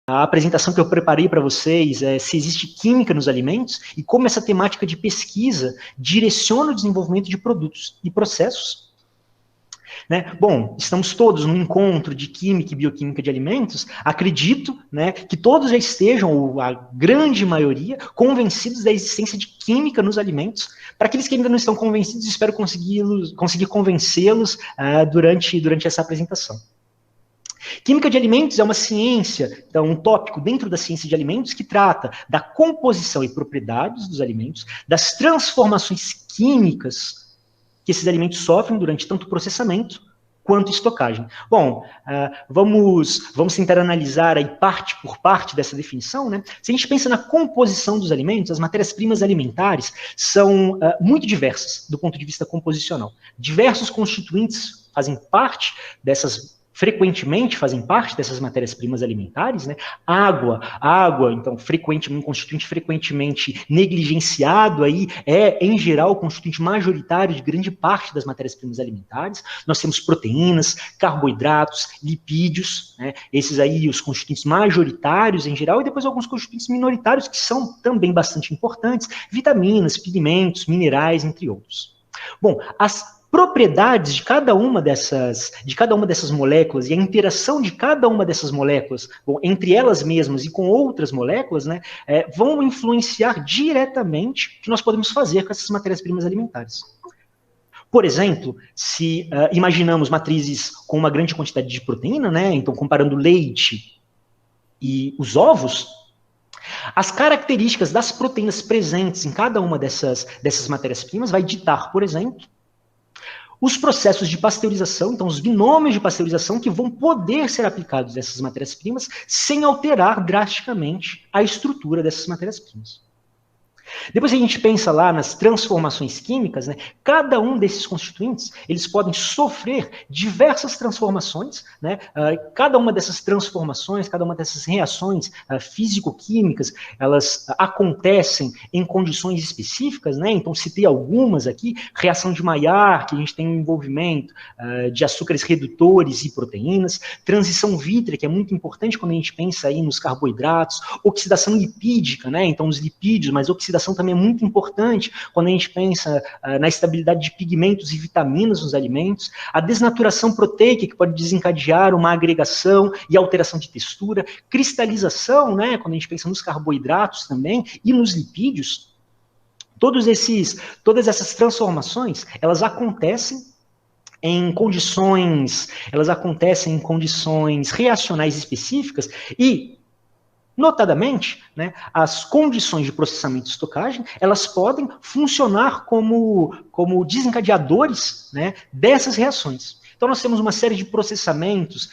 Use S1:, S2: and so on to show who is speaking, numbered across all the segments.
S1: a apresentação que eu preparei para vocês é se existe química nos alimentos e como essa temática de pesquisa direciona o desenvolvimento de produtos e processos. Né? Bom, estamos todos num encontro de química e bioquímica de alimentos. Acredito, né, que todos já estejam, ou a grande maioria, convencidos da existência de química nos alimentos. Para aqueles que ainda não estão convencidos, espero conseguir convencê-los durante essa apresentação. Química de alimentos é uma ciência, então um tópico dentro da ciência de alimentos que trata da composição e propriedades dos alimentos, das transformações químicas que esses alimentos sofrem durante tanto processamento quanto estocagem. Bom, vamos tentar analisar aí parte por parte dessa definição, né? Se a gente pensa na composição dos alimentos, as matérias-primas alimentares são muito diversas do ponto de vista composicional. Diversos constituintes frequentemente fazem parte dessas matérias-primas alimentares, né? Água, então, um constituinte frequentemente negligenciado aí, em geral, o constituinte majoritário de grande parte das matérias-primas alimentares. Nós temos proteínas, carboidratos, lipídios, né? Esses aí, os constituintes majoritários em geral, e depois alguns constituintes minoritários que são também bastante importantes, vitaminas, pigmentos, minerais, entre outros. Bom, as propriedades de cada uma dessas moléculas e a interação de cada uma dessas moléculas, bom, entre elas mesmas e com outras moléculas, né, vão influenciar diretamente o que nós podemos fazer com essas matérias-primas alimentares. Por exemplo, se imaginamos matrizes com uma grande quantidade de proteína, né, então comparando leite e os ovos, as características das proteínas presentes em cada uma dessas matérias-primas vai ditar, por exemplo, os processos de pasteurização, então os binômios de pasteurização que vão poder ser aplicados nessas matérias-primas sem alterar drasticamente a estrutura dessas matérias-primas. Depois que a gente pensa lá nas transformações químicas, né, cada um desses constituintes, eles podem sofrer diversas transformações, né, cada uma dessas transformações, cada uma dessas reações físico-químicas, elas acontecem em condições específicas, né, então citei algumas aqui, reação de Maillard, que a gente tem um envolvimento de açúcares redutores e proteínas, transição vítrea, que é muito importante quando a gente pensa aí nos carboidratos, oxidação lipídica, né, então os lipídios, mas oxidação também é muito importante quando a gente pensa na estabilidade de pigmentos e vitaminas nos alimentos, a desnaturação proteica, que pode desencadear uma agregação e alteração de textura, cristalização, né, quando a gente pensa nos carboidratos também, e nos lipídios. Todas essas transformações, elas acontecem em condições reacionais específicas e, notadamente, né, as condições de processamento e estocagem, elas podem funcionar como desencadeadores, né, dessas reações. Então, nós temos uma série de processamentos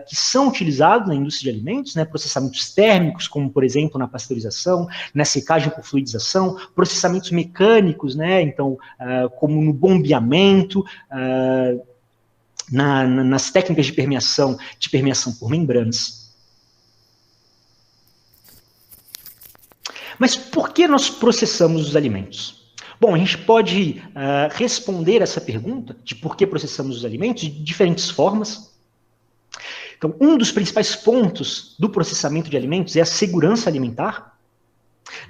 S1: que são utilizados na indústria de alimentos, né, processamentos térmicos, como, por exemplo, na pasteurização, na secagem por fluidização, processamentos mecânicos, né, então, como no bombeamento, nas técnicas de permeação por membranas. Mas por que nós processamos os alimentos? Bom, a gente pode responder essa pergunta de por que processamos os alimentos de diferentes formas. Então, um dos principais pontos do processamento de alimentos é a segurança alimentar.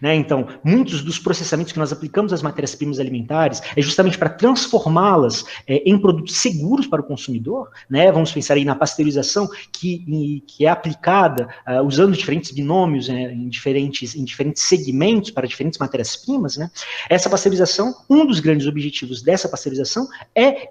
S1: Né? Então, muitos dos processamentos que nós aplicamos às matérias-primas alimentares é justamente para transformá-las em produtos seguros para o consumidor. Né? Vamos pensar aí na pasteurização que é aplicada usando diferentes binômios em diferentes segmentos para diferentes matérias-primas. Né? Essa pasteurização, um dos grandes objetivos dessa pasteurização é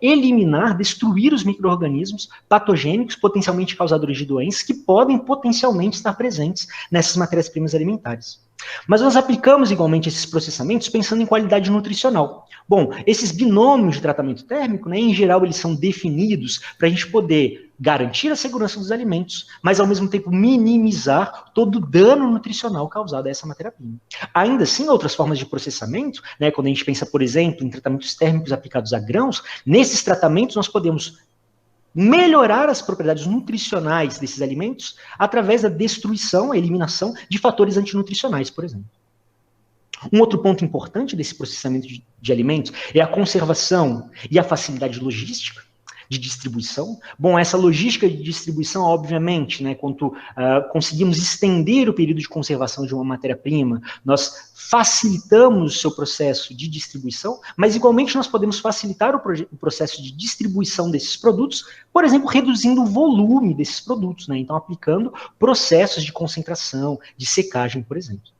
S1: destruir os micro-organismos patogênicos potencialmente causadores de doenças que podem potencialmente estar presentes nessas matérias-primas alimentares. Mas nós aplicamos igualmente esses processamentos pensando em qualidade nutricional. Bom, esses binômios de tratamento térmico, né, em geral, eles são definidos para a gente poder garantir a segurança dos alimentos, mas ao mesmo tempo minimizar todo o dano nutricional causado a essa matéria-prima. Ainda assim, outras formas de processamento, né, quando a gente pensa, por exemplo, em tratamentos térmicos aplicados a grãos, nesses tratamentos nós podemos melhorar as propriedades nutricionais desses alimentos através da destruição, a eliminação de fatores antinutricionais, por exemplo. Um outro ponto importante desse processamento de alimentos é a conservação e a facilidade logística. de distribuição. Bom, essa logística de distribuição, obviamente, né, quando conseguimos estender o período de conservação de uma matéria-prima, nós facilitamos o seu processo de distribuição, mas igualmente nós podemos facilitar o processo de distribuição desses produtos, por exemplo, reduzindo o volume desses produtos, né, então aplicando processos de concentração, de secagem, por exemplo.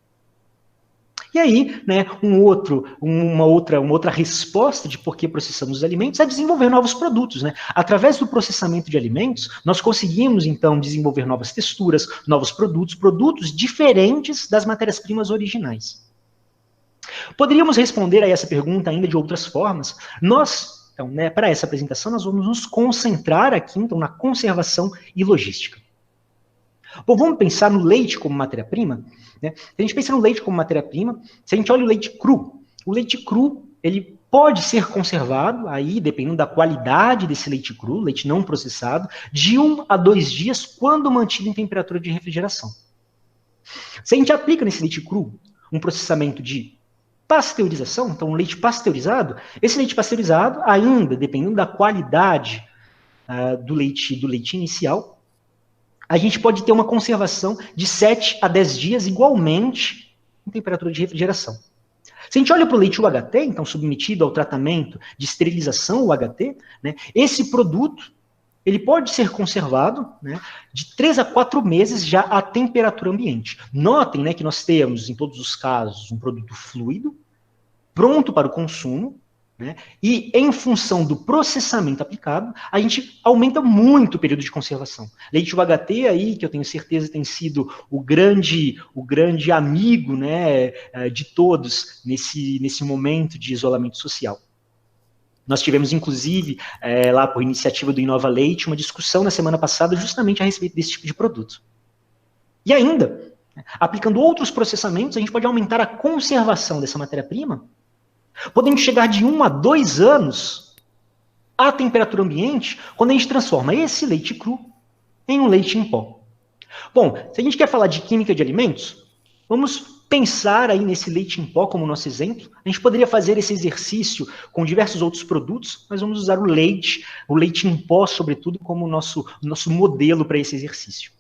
S1: E aí, né, uma outra resposta de por que processamos os alimentos é desenvolver novos produtos, né? Através do processamento de alimentos, nós conseguimos, então, desenvolver novas texturas, novos produtos, produtos diferentes das matérias-primas originais. Poderíamos responder a essa pergunta ainda de outras formas. Nós, então, né, para essa apresentação, nós vamos nos concentrar aqui, então, na conservação e logística. Bom, vamos pensar no leite como matéria-prima? Né? Se a gente pensa no leite como matéria-prima, se a gente olha o leite cru, ele pode ser conservado, aí, dependendo da qualidade desse leite cru, leite não processado, de 1 a 2 dias, quando mantido em temperatura de refrigeração. Se a gente aplica nesse leite cru um processamento de pasteurização, então um leite pasteurizado, esse leite pasteurizado, ainda, dependendo da qualidade do leite inicial, a gente pode ter uma conservação de 7 a 10 dias, igualmente, em temperatura de refrigeração. Se a gente olha para o leite UHT, então submetido ao tratamento de esterilização UHT, né, esse produto ele pode ser conservado, né, de 3 a 4 meses já à temperatura ambiente. Notem, né, que nós temos, em todos os casos, um produto fluido, pronto para o consumo, né, e em função do processamento aplicado, a gente aumenta muito o período de conservação. Leite UHT aí, que eu tenho certeza tem sido o grande amigo, né, de todos nesse momento de isolamento social. Nós tivemos, inclusive, lá por iniciativa do Inova Leite, uma discussão na semana passada justamente a respeito desse tipo de produto. E ainda, aplicando outros processamentos, a gente pode aumentar a conservação dessa matéria-prima, podendo chegar de 1 a 2 anos à temperatura ambiente, quando a gente transforma esse leite cru em um leite em pó. Bom, se a gente quer falar de química de alimentos, vamos pensar aí nesse leite em pó como nosso exemplo. A gente poderia fazer esse exercício com diversos outros produtos, mas vamos usar o leite em pó, sobretudo, como nosso modelo para esse exercício.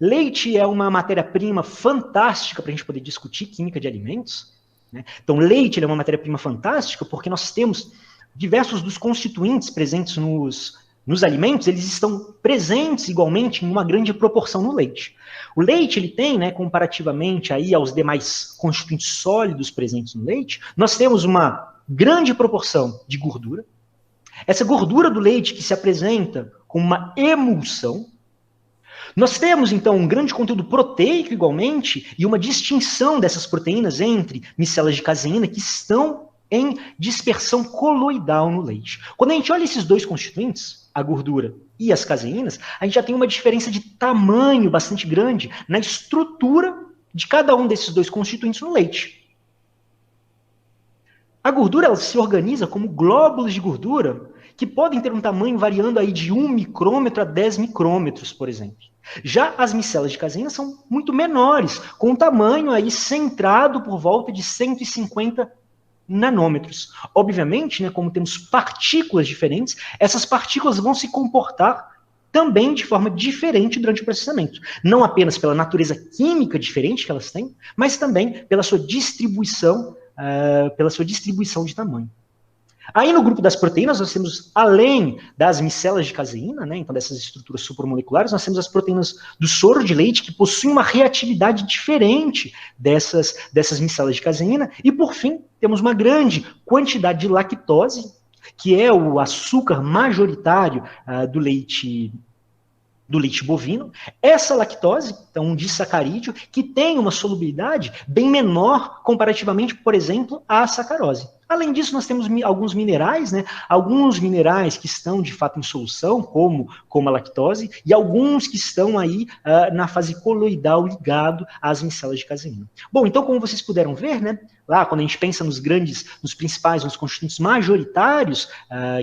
S1: Leite é uma matéria-prima fantástica para a gente poder discutir química de alimentos, né? Então, leite é uma matéria-prima fantástica porque nós temos diversos dos constituintes presentes nos alimentos, eles estão presentes igualmente em uma grande proporção no leite. O leite, ele tem, né, comparativamente aí aos demais constituintes sólidos presentes no leite, nós temos uma grande proporção de gordura. Essa gordura do leite que se apresenta como uma emulsão. Nós temos, então, um grande conteúdo proteico, igualmente, e uma distinção dessas proteínas entre micelas de caseína que estão em dispersão coloidal no leite. Quando a gente olha esses dois constituintes, a gordura e as caseínas, a gente já tem uma diferença de tamanho bastante grande na estrutura de cada um desses dois constituintes no leite. A gordura ela se organiza como glóbulos de gordura que podem ter um tamanho variando aí de 1 micrômetro a 10 micrômetros, por exemplo. Já as micelas de caseína são muito menores, com um tamanho aí centrado por volta de 150 nanômetros. Obviamente, né, como temos partículas diferentes, essas partículas vão se comportar também de forma diferente durante o processamento. Não apenas pela natureza química diferente que elas têm, mas também pela sua distribuição de tamanho. Aí no grupo das proteínas nós temos, além das micelas de caseína, né, então dessas estruturas supramoleculares, nós temos as proteínas do soro de leite que possuem uma reatividade diferente dessas micelas de caseína. E por fim, temos uma grande quantidade de lactose, que é o açúcar majoritário do leite bovino. Essa lactose, então um disacarídeo, que tem uma solubilidade bem menor comparativamente, por exemplo, à sacarose. Além disso, nós temos alguns minerais, né? Alguns minerais que estão de fato em solução, como a lactose, e alguns que estão aí na fase coloidal ligado às micelas de caseína. Bom, então como vocês puderam ver, né? Lá quando a gente pensa nos principais, nos constituintes majoritários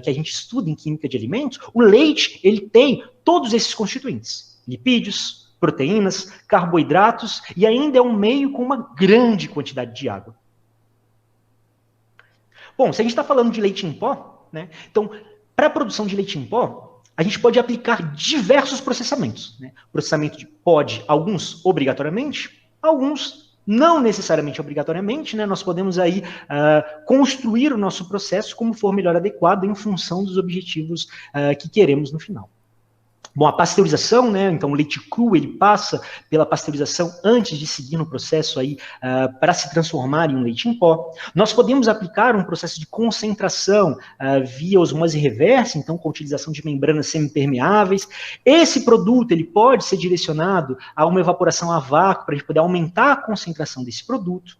S1: que a gente estuda em química de alimentos, o leite, ele tem todos esses constituintes, lipídios, proteínas, carboidratos, e ainda é um meio com uma grande quantidade de água. Bom, se a gente está falando de leite em pó, né, então, Para a produção de leite em pó, a gente pode aplicar diversos processamentos, né? Processamento de pode, alguns obrigatoriamente, alguns não necessariamente obrigatoriamente, né? Nós podemos aí construir o nosso processo como for melhor adequado em função dos objetivos que queremos no final. Bom, a pasteurização, né? Então, o leite cru, ele passa pela pasteurização antes de seguir no processo aí para se transformar em um leite em pó. Nós podemos aplicar um processo de concentração via osmose reversa, então, com a utilização de membranas semipermeáveis. Esse produto, ele pode ser direcionado a uma evaporação a vácuo para a gente poder aumentar a concentração desse produto.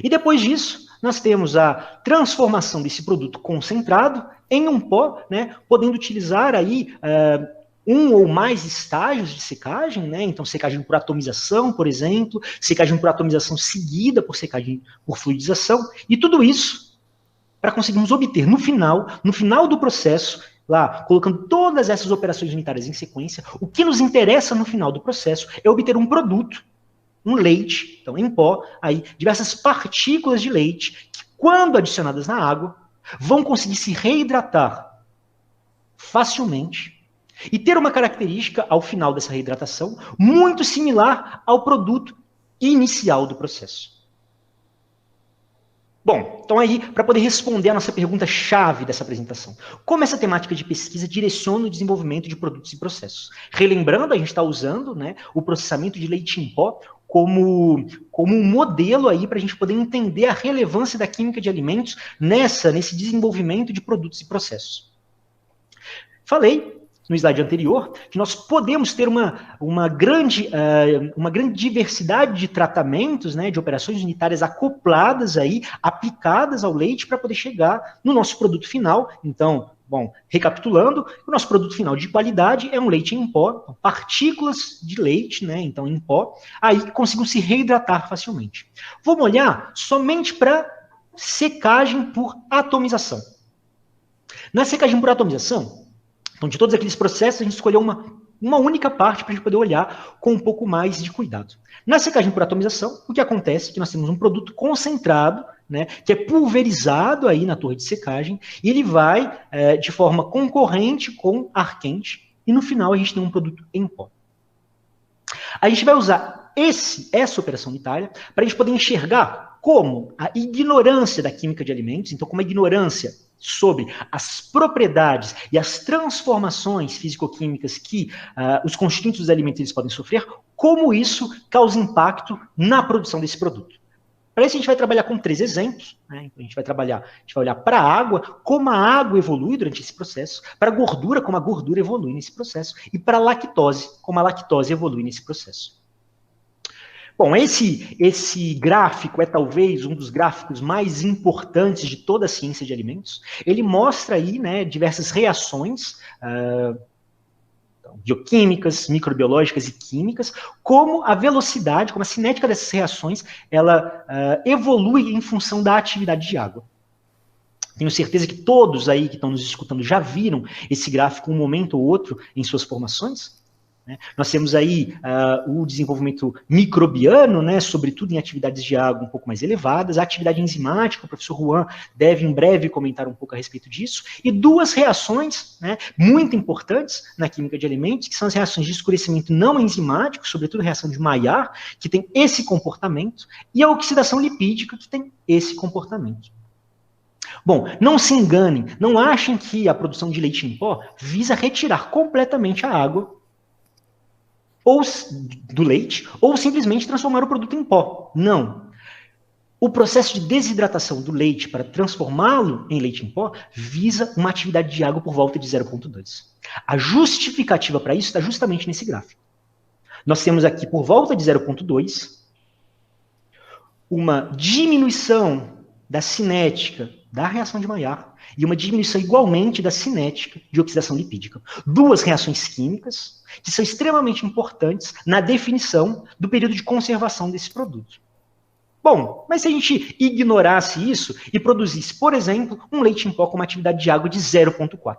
S1: E depois disso, nós temos a transformação desse produto concentrado em um pó, né, podendo utilizar aí um ou mais estágios de secagem, né, então secagem por atomização, por exemplo, secagem por atomização seguida por secagem por fluidização, e tudo isso para conseguirmos obter no final do processo, lá, colocando todas essas operações unitárias em sequência, o que nos interessa no final do processo é obter um produto, um leite, então em pó, aí diversas partículas de leite que, quando adicionadas na água, vão conseguir se reidratar facilmente e ter uma característica, ao final dessa reidratação, muito similar ao produto inicial do processo. Bom, então aí, para poder responder a nossa pergunta-chave dessa apresentação, como essa temática de pesquisa direciona o desenvolvimento de produtos e processos? Relembrando, a gente está usando, né, o processamento de leite em pó como um modelo aí para a gente poder entender a relevância da química de alimentos nesse desenvolvimento de produtos e processos. Falei no slide anterior, que nós podemos ter uma grande diversidade de tratamentos, né, de operações unitárias acopladas aí, aplicadas ao leite para poder chegar no nosso produto final. Então, bom, recapitulando, o nosso produto final de qualidade é um leite em pó, partículas de leite, né, então em pó, aí que consigam se reidratar facilmente. Vamos olhar somente para secagem por atomização. Na secagem por atomização, então, de todos aqueles processos, a gente escolheu uma única parte para a gente poder olhar com um pouco mais de cuidado. Na secagem por atomização, o que acontece é que nós temos um produto concentrado, né, que é pulverizado aí na torre de secagem, e ele vai de forma concorrente com ar quente, e no final a gente tem um produto em pó. A gente vai usar essa operação unitária para a gente poder enxergar como a ignorância da química de alimentos, então como a ignorância sobre as propriedades e as transformações físico-químicas que os constituintes dos alimentos eles podem sofrer, como isso causa impacto na produção desse produto. Para isso a gente vai trabalhar com 3 exemplos, né? A gente vai olhar para a água, como a água evolui durante esse processo, para a gordura, como a gordura evolui nesse processo, e para a lactose, como a lactose evolui nesse processo. Bom, esse gráfico é talvez um dos gráficos mais importantes de toda a ciência de alimentos. Ele mostra aí, né, diversas reações bioquímicas, microbiológicas e químicas, como a velocidade, como a cinética dessas reações, ela evolui em função da atividade de água. Tenho certeza que todos aí que estão nos escutando já viram esse gráfico um momento ou outro em suas formações. Nós temos aí o desenvolvimento microbiano, né, sobretudo em atividades de água um pouco mais elevadas, a atividade enzimática, o professor Juan deve em breve comentar um pouco a respeito disso, e 2 reações, né, muito importantes na química de alimentos, que são as reações de escurecimento não enzimático, sobretudo a reação de Maillard, que tem esse comportamento, e a oxidação lipídica, que tem esse comportamento. Bom, não se enganem, não achem que a produção de leite em pó visa retirar completamente a água ou do leite, ou simplesmente transformar o produto em pó. Não. O processo de desidratação do leite para transformá-lo em leite em pó visa uma atividade de água por volta de 0,2. A justificativa para isso está justamente nesse gráfico. Nós temos aqui por volta de 0,2 uma diminuição da cinética da reação de Maillard e uma diminuição igualmente da cinética de oxidação lipídica. 2 reações químicas que são extremamente importantes na definição do período de conservação desse produto. Bom, mas se a gente ignorasse isso e produzisse, por exemplo, um leite em pó com uma atividade de água de 0,4,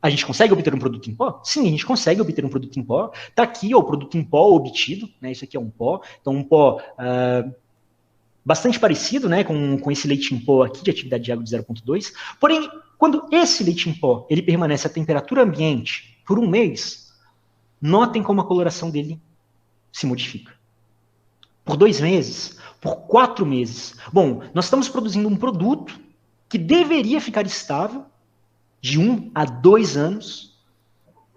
S1: a gente consegue obter um produto em pó? Sim, a gente consegue obter um produto em pó. Está aqui ó, o produto em pó obtido, né? Isso aqui é um pó. Então, um pó bastante parecido, né, com esse leite em pó aqui de atividade de água de 0,2. Porém, Quando esse leite em pó ele permanece à temperatura ambiente por 1 mês, notem como a coloração dele se modifica. Por 2 meses, por 4 meses. Bom, nós estamos produzindo um produto que deveria ficar estável de 1 a 2 anos,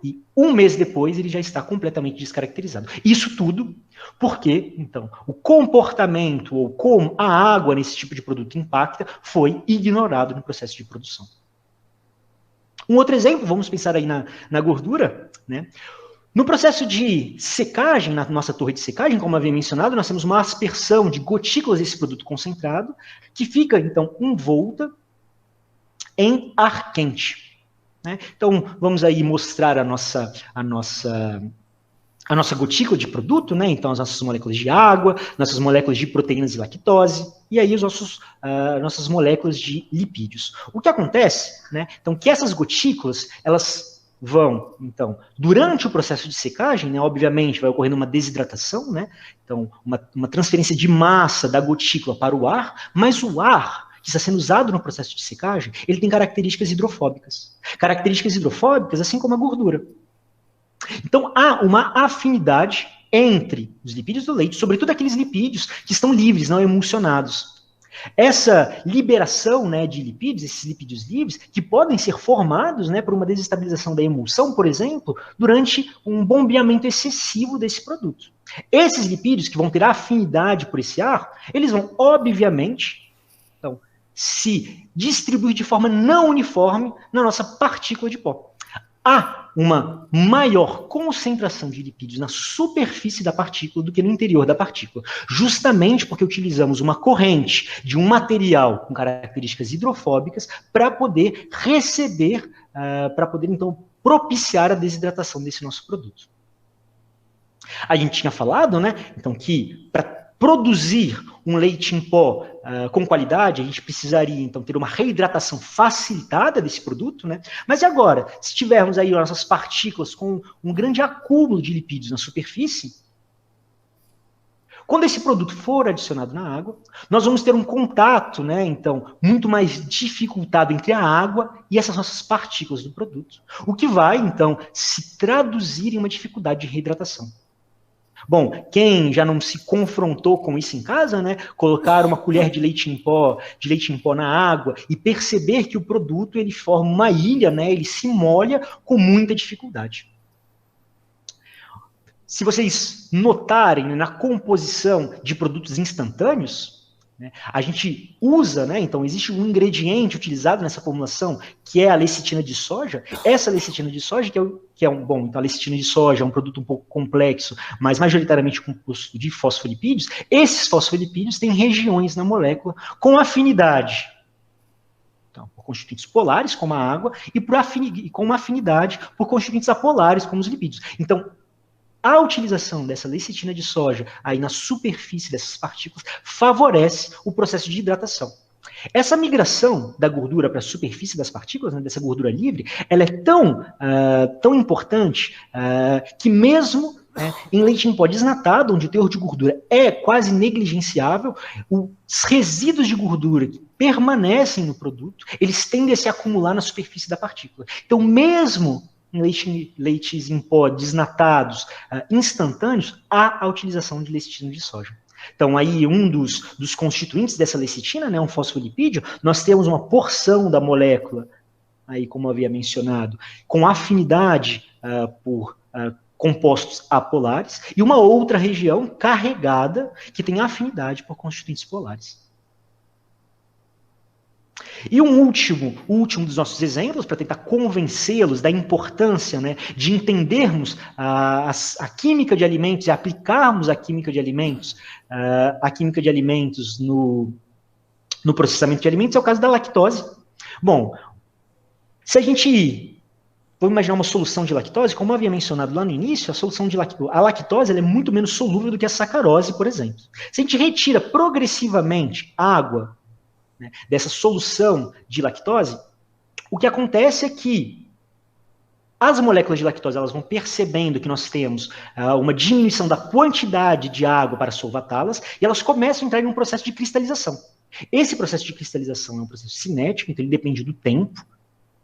S1: e 1 mês depois ele já está completamente descaracterizado. Isso tudo porque, então, o comportamento ou como a água nesse tipo de produto impacta foi ignorado no processo de produção. Um outro exemplo, vamos pensar aí na gordura, né? No processo de secagem, na nossa torre de secagem, como havia mencionado, nós temos uma aspersão de gotículas desse produto concentrado, que fica, então, envolta em ar quente. Né? Então, vamos aí mostrar a nossa gotícula de produto, né? Então, as nossas moléculas de água, nossas moléculas de proteínas e lactose, e aí nossas moléculas de lipídios. O que acontece, né? Então, que essas gotículas, elas vão, então, durante o processo de secagem, né, obviamente vai ocorrendo uma desidratação, né, então uma transferência de massa da gotícula para o ar, mas o ar que está sendo usado no processo de secagem, ele tem características hidrofóbicas. Características hidrofóbicas, assim como a gordura. Então, há uma afinidade entre os lipídios do leite, sobretudo aqueles lipídios que estão livres, não emulsionados. Essa liberação, né, de lipídios, esses lipídios livres, que podem ser formados, né, por uma desestabilização da emulsão, por exemplo, durante um bombeamento excessivo desse produto. Esses lipídios que vão ter afinidade por esse ar, eles vão, obviamente, então, se distribuir de forma não uniforme na nossa partícula de pó. Há uma maior concentração de lipídios na superfície da partícula do que no interior da partícula, justamente porque utilizamos uma corrente de um material com características hidrofóbicas para poder receber, para poder, então, propiciar a desidratação desse nosso produto. A gente tinha falado, né, então, que para produzir um leite em pó com qualidade, a gente precisaria, então, ter uma reidratação facilitada desse produto, né? Mas e agora? Se tivermos aí nossas partículas com um grande acúmulo de lipídios na superfície, quando esse produto for adicionado na água, nós vamos ter um contato, né, então, muito mais dificultado entre a água e essas nossas partículas do produto, o que vai, então, se traduzir em uma dificuldade de reidratação. Bom, quem já não se confrontou com isso em casa, né? Colocar uma colher de leite em pó na água e perceber que o produto ele forma uma ilha, né? Ele se molha com muita dificuldade. Se vocês notarem na composição de produtos instantâneos, né, a gente usa, né, então existe um ingrediente utilizado nessa formulação que é a lecitina de soja. Essa lecitina de soja, então a lecitina de soja é um produto um pouco complexo, mas majoritariamente composto de fosfolipídios. Esses fosfolipídios têm regiões na molécula com afinidade, então, por constituintes polares, como a água, e com uma afinidade por constituintes apolares, como os lipídios. Então, a utilização dessa lecitina de soja aí na superfície dessas partículas favorece o processo de hidratação. Essa migração da gordura para a superfície das partículas, né, dessa gordura livre, ela é tão importante que mesmo em leite em pó desnatado, onde o teor de gordura é quase negligenciável, os resíduos de gordura que permanecem no produto, eles tendem a se acumular na superfície da partícula. Então, mesmo em leites em pó desnatados, instantâneos, há a utilização de lecitina de soja. Então, aí, um dos constituintes dessa lecitina, né, um fosfolipídio, nós temos uma porção da molécula, aí, como eu havia mencionado, com afinidade por compostos apolares, e uma outra região carregada que tem afinidade por constituintes polares. E o último dos nossos exemplos, para tentar convencê-los da importância, né, de entendermos a química de alimentos e aplicarmos a química de alimentos no processamento de alimentos, é o caso da lactose. Bom, se a gente for imaginar uma solução de lactose, como eu havia mencionado lá no início, a lactose ela é muito menos solúvel do que a sacarose, por exemplo. Se a gente retira progressivamente a água, né, dessa solução de lactose, o que acontece é que as moléculas de lactose elas vão percebendo que nós temos uma diminuição da quantidade de água para solvatá-las e elas começam a entrar em um processo de cristalização. Esse processo de cristalização é um processo cinético, então ele depende do tempo,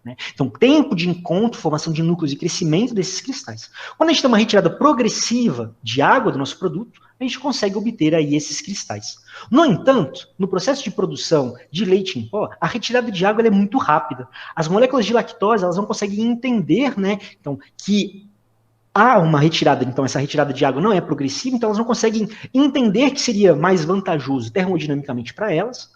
S1: né? Então, tempo de encontro, formação de núcleos e crescimento desses cristais. Quando a gente tem uma retirada progressiva de água do nosso produto, a gente consegue obter aí esses cristais. No entanto, no processo de produção de leite em pó, a retirada de água é muito rápida. As moléculas de lactose, elas não conseguem entender, né, então, que há uma retirada, então essa retirada de água não é progressiva, então elas não conseguem entender que seria mais vantajoso termodinamicamente para elas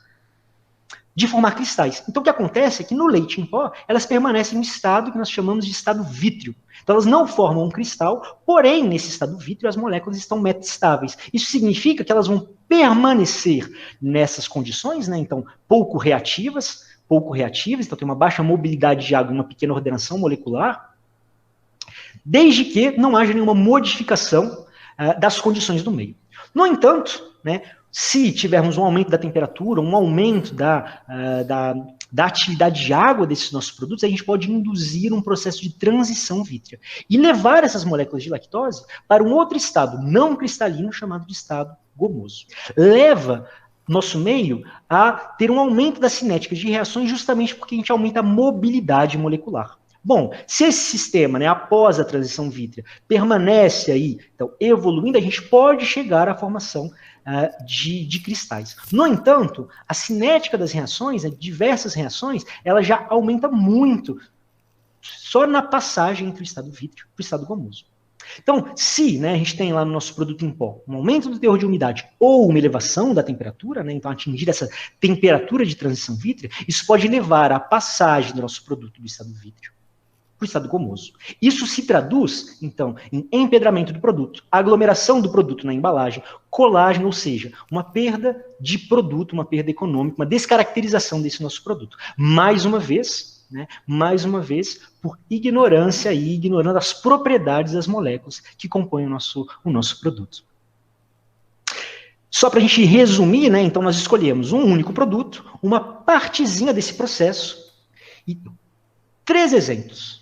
S1: de formar cristais. Então o que acontece é que no leite em pó, elas permanecem no estado que nós chamamos de estado vítreo. Então elas não formam um cristal, porém nesse estado vítreo as moléculas estão metastáveis. Isso significa que elas vão permanecer nessas condições, né? Então pouco reativas, então tem uma baixa mobilidade de água e uma pequena ordenação molecular, desde que não haja nenhuma modificação das condições do meio. No entanto, né, se tivermos um aumento da temperatura, um aumento da atividade de água desses nossos produtos, a gente pode induzir um processo de transição vítrea e levar essas moléculas de lactose para um outro estado não cristalino chamado de estado gomoso. Leva nosso meio a ter um aumento das cinéticas de reações justamente porque a gente aumenta a mobilidade molecular. Bom, se esse sistema, né, após a transição vítrea, permanece aí, então, evoluindo, a gente pode chegar à formação de cristais. No entanto, a cinética das reações, diversas reações, ela já aumenta muito só na passagem entre o estado vítreo e o estado gomoso. Então, se, né, a gente tem lá no nosso produto em pó um aumento do teor de umidade ou uma elevação da temperatura, né, então atingir essa temperatura de transição vítrea, isso pode levar à passagem do nosso produto do estado vítreo para o estado gomoso. Isso se traduz, então, em empedramento do produto, aglomeração do produto na embalagem, colagem, ou seja, uma perda de produto, uma perda econômica, uma descaracterização desse nosso produto. Mais uma vez, por ignorância e ignorando as propriedades das moléculas que compõem o nosso produto. Só para a gente resumir, né, então nós escolhemos um único produto, uma partezinha desse processo e 3 exemplos.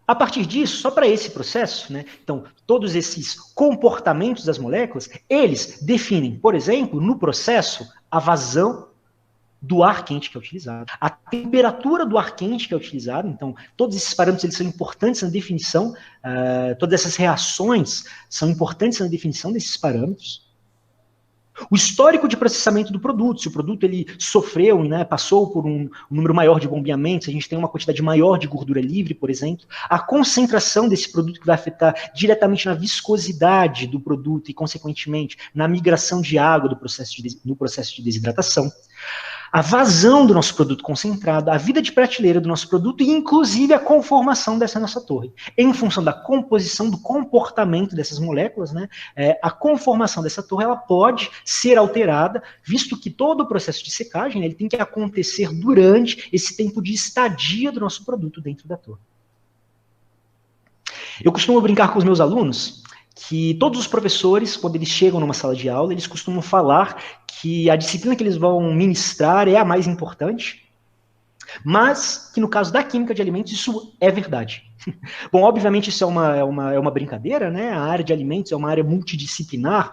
S1: A partir disso, só para esse processo, né, então, todos esses comportamentos das moléculas, eles definem, por exemplo, no processo, a vazão do ar quente que é utilizado, a temperatura do ar quente que é utilizado, então, todos esses parâmetros eles são importantes na definição, todas essas reações são importantes na definição desses parâmetros. O histórico de processamento do produto, se o produto ele sofreu, né, passou por um número maior de bombeamentos, a gente tem uma quantidade maior de gordura livre, por exemplo, a concentração desse produto que vai afetar diretamente na viscosidade do produto e, consequentemente, na migração de água no processo de desidratação, a vazão do nosso produto concentrado, a vida de prateleira do nosso produto e, inclusive, a conformação dessa nossa torre. Em função da composição, do comportamento dessas moléculas, né, a conformação dessa torre ela pode ser alterada, visto que todo o processo de secagem, né, ele tem que acontecer durante esse tempo de estadia do nosso produto dentro da torre. Eu costumo brincar com os meus alunos que todos os professores, quando eles chegam numa sala de aula, eles costumam falar que a disciplina que eles vão ministrar é a mais importante, mas que no caso da química de alimentos isso é verdade. Bom, obviamente isso é uma brincadeira, né? A área de alimentos é uma área multidisciplinar,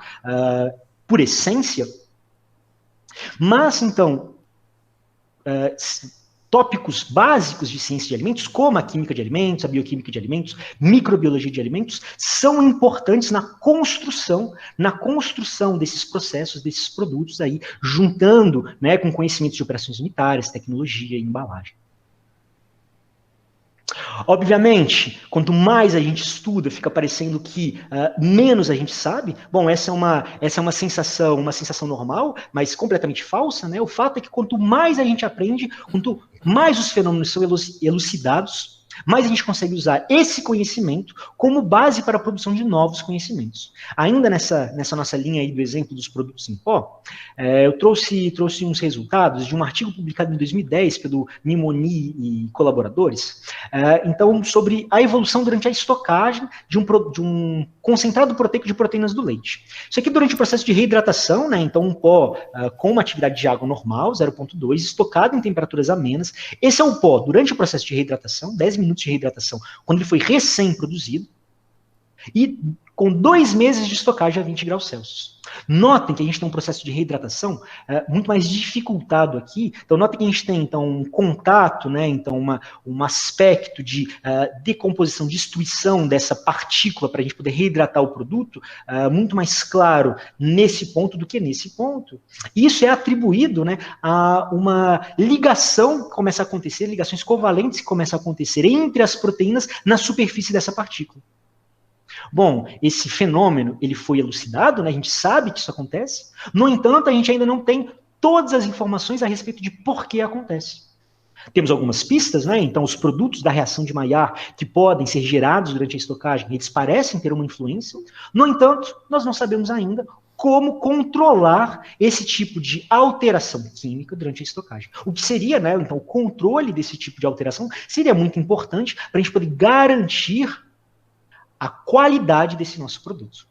S1: por essência, mas então, tópicos básicos de ciência de alimentos, como a química de alimentos, a bioquímica de alimentos, microbiologia de alimentos, são importantes na construção desses processos, desses produtos aí, juntando, né, com conhecimentos de operações unitárias, tecnologia e embalagem. Obviamente, quanto mais a gente estuda, fica parecendo que menos a gente sabe. Bom, essa é uma sensação normal, mas completamente falsa, né? O fato é que quanto mais a gente aprende, quanto mais os fenômenos são elucidados, mais a gente consegue usar esse conhecimento como base para a produção de novos conhecimentos. Ainda nessa nossa linha aí do exemplo dos produtos em pó, eu trouxe uns resultados de um artigo publicado em 2010 pelo Mimoni e colaboradores, então, sobre a evolução durante a estocagem de um concentrado proteico de proteínas do leite. Isso aqui durante o processo de reidratação, né, então um pó com uma atividade de água normal, 0,2, estocado em temperaturas amenas. Esse é o pó durante o processo de reidratação, 10 minutos de reidratação, quando ele foi recém-produzido. E com 2 meses de estocagem a 20 graus Celsius. Notem que a gente tem um processo de reidratação muito mais dificultado aqui. Então, notem que a gente tem então, um contato, né, então, um aspecto de decomposição, destruição dessa partícula para a gente poder reidratar o produto muito mais claro nesse ponto do que nesse ponto. E isso é atribuído, né, a uma ligação que começa a acontecer, ligações covalentes que começam a acontecer entre as proteínas na superfície dessa partícula. Bom, esse fenômeno, ele foi elucidado, né? A gente sabe que isso acontece, no entanto, a gente ainda não tem todas as informações a respeito de por que acontece. Temos algumas pistas, né? Então, os produtos da reação de Maillard que podem ser gerados durante a estocagem, eles parecem ter uma influência, no entanto, nós não sabemos ainda como controlar esse tipo de alteração química durante a estocagem. O que seria, né? Então, o controle desse tipo de alteração seria muito importante para a gente poder garantir a qualidade desse nosso produto.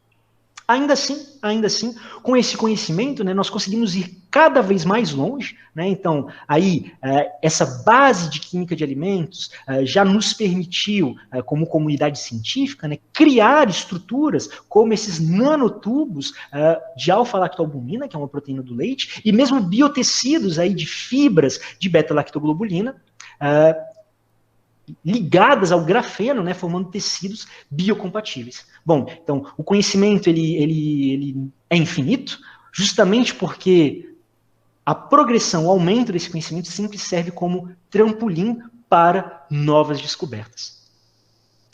S1: Ainda assim, com esse conhecimento, né, nós conseguimos ir cada vez mais longe, né? Então, aí, essa base de química de alimentos já nos permitiu, como comunidade científica, né, criar estruturas como esses nanotubos de alfa-lactoalbumina, que é uma proteína do leite, e mesmo biotecidos aí de fibras de beta-lactoglobulina, ligadas ao grafeno, né, formando tecidos biocompatíveis. Bom, então, o conhecimento ele é infinito, justamente porque a progressão, o aumento desse conhecimento sempre serve como trampolim para novas descobertas.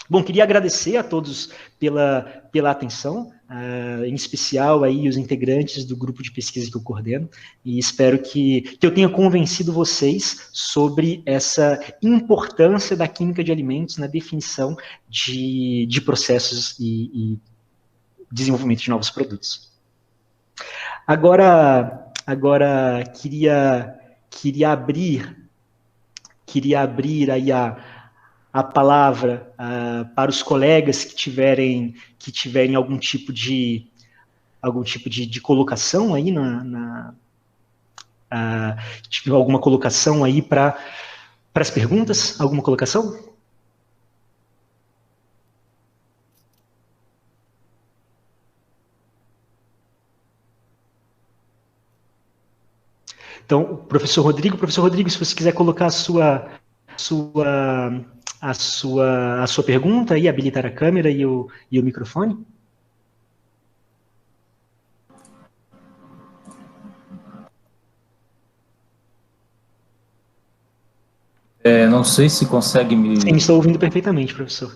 S1: Bom, queria agradecer a todos pela atenção, em especial aí os integrantes do grupo de pesquisa que eu coordeno, e espero que eu tenha convencido vocês sobre essa importância da química de alimentos na definição de processos e desenvolvimento de novos produtos. Agora queria abrir aí a palavra para os colegas que tiverem algum tipo de colocação aí alguma colocação aí para as perguntas? Alguma colocação? Então, professor Rodrigo, se você quiser colocar a sua pergunta e habilitar a câmera e o microfone.
S2: Não sei se consegue me...
S1: Sim, estou ouvindo perfeitamente, professor.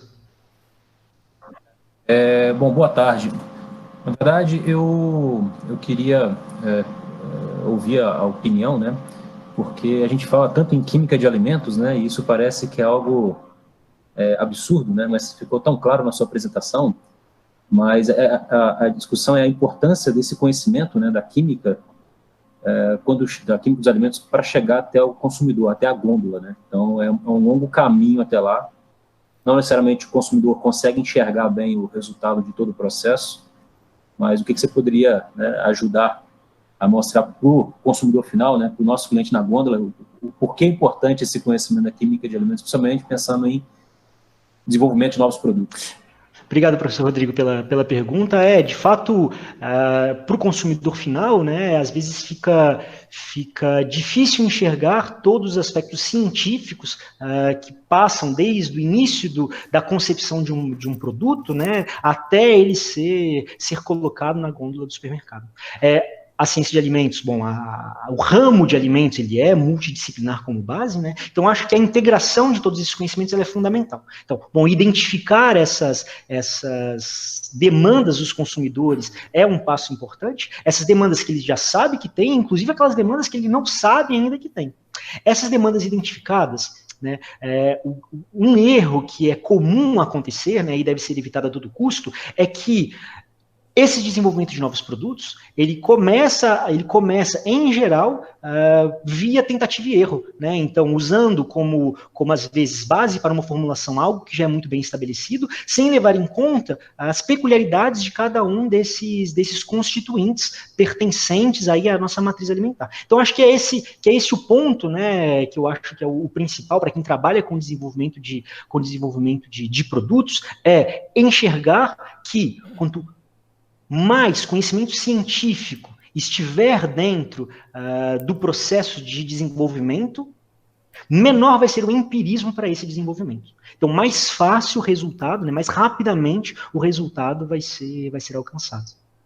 S2: Bom, boa tarde. Na verdade, eu queria ouvir a opinião, né? Porque a gente fala tanto em química de alimentos, né? E isso parece que é algo absurdo, né? Mas ficou tão claro na sua apresentação. Mas a discussão é a importância desse conhecimento, né? Da química, da química dos alimentos para chegar até o consumidor, até a gôndola, né? Então, é um longo caminho até lá. Não necessariamente o consumidor consegue enxergar bem o resultado de todo o processo, mas o que você poderia, né, ajudar a mostrar para o consumidor final, né, para o nosso cliente na gôndola, o porquê é importante esse conhecimento da química de alimentos, principalmente pensando em desenvolvimento de novos produtos.
S1: Obrigado, professor Rodrigo, pela pergunta. De fato, para o consumidor final, né, às vezes fica difícil enxergar todos os aspectos científicos que passam desde o início da concepção de um produto, né, até ele ser colocado na gôndola do supermercado. A ciência de alimentos, bom, o ramo de alimentos, ele é multidisciplinar como base, né? Então, acho que a integração de todos esses conhecimentos ela é fundamental. Então, bom, identificar essas demandas dos consumidores é um passo importante. Essas demandas que ele já sabe que tem, inclusive aquelas demandas que ele não sabe ainda que tem. Essas demandas identificadas, né, um erro que é comum acontecer, né, e deve ser evitado a todo custo, é que esse desenvolvimento de novos produtos, ele começa em geral, via tentativa e erro, né? Então, usando como às vezes base para uma formulação algo que já é muito bem estabelecido, sem levar em conta as peculiaridades de cada um desses constituintes pertencentes aí à nossa matriz alimentar. Então, acho que é esse o ponto, né, que eu acho que é o principal para quem trabalha com desenvolvimento de produtos, é enxergar que quanto mais conhecimento científico estiver dentro do processo de desenvolvimento, menor vai ser o empirismo para esse desenvolvimento. Então, mais fácil o resultado, né, mais rapidamente o resultado vai ser alcançado.